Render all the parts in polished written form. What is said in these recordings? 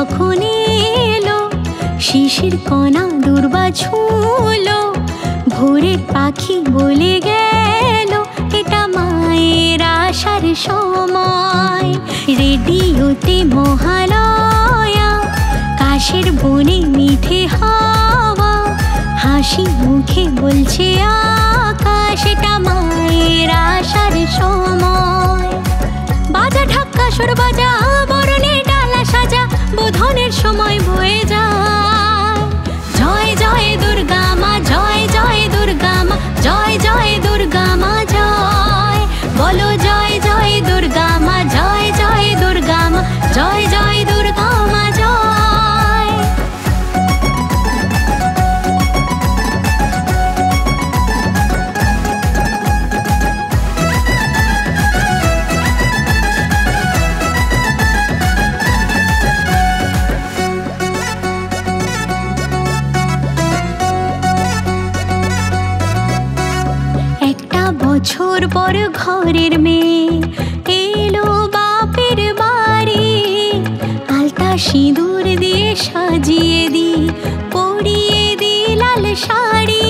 যখন এলো, শিশির কণা দুর্বা ছুঁলো, ভোরের পাখি বলে গেল এটা মায়ের আসার সময়। রেডিওতে মহালয়া, কাশের বনে মিঠে হাওয়া, হাসি মুখে বলছে আকাশ এটা মায়ের আসার সময়। বাজা ঢাক্কা সুর বাজা, বরণে ডালা সাজা, বোধনের সময় বয়ে যায়। জয় জয় দুর্গা মা, জয় জয় দুর্গা মা, জয় জয় দুর্গা মা জয়। বলো জয় জয় দুর্গা মা, জয় জয় দুর্গা মা, জয় জয় দুর্গা মা জয়। বছর পর ঘরের মেয়ে এলো বাপের বাড়ি, আলতা সিঁদুর দিয়ে সাজিয়ে দি, পরিয়ে দি লাল শাড়ি।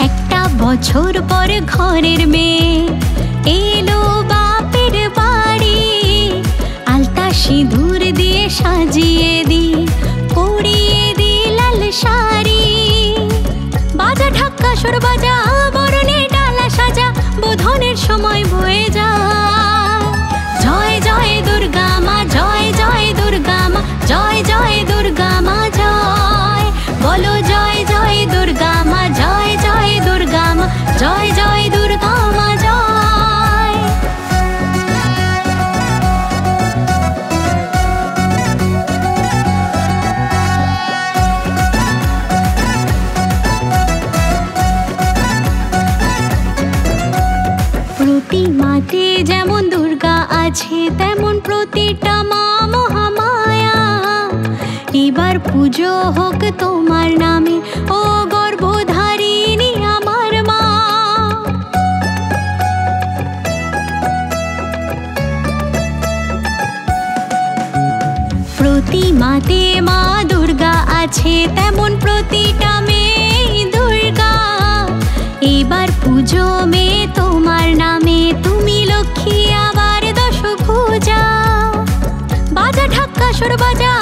একটা বছর পর ঘরের মেয়ে এলো বাপের বাড়ি, আলতা সিঁদুর দিয়ে সাজিয়ে দি, পরিয়ে দি লাল শাড়ি। বাজা ঢাক্কা সুর বাজা, বরণে ডালা সাজা, বোধনের সময় বয়ে যায়। জয় জয় দুর্গা মা, জয় জয় দুর্গা মা, জয় জয় দুর্গা মা জয়। বলো জয় জয় দুর্গা মা, জয় জয় দুর্গা মা, জয় জয় দুর্গা মা জয়। প্রতিমাতে যেমন দুর্গা আছে, তেমন প্রতিটা মা মহামায়া। এবার পুজো হোক তোমার নামে, ও গর্ভধারিণী আমার মা। প্রতিমাতে মা দুর্গা আছে, তেমন প্রতিটা মেয়ে দুর্গা। এবার পুজো মেয়ে তোমার নামে, তুমি লক্ষ্মী আবার দশভুজা। বাজা ঢাক্কা সুর বাজা,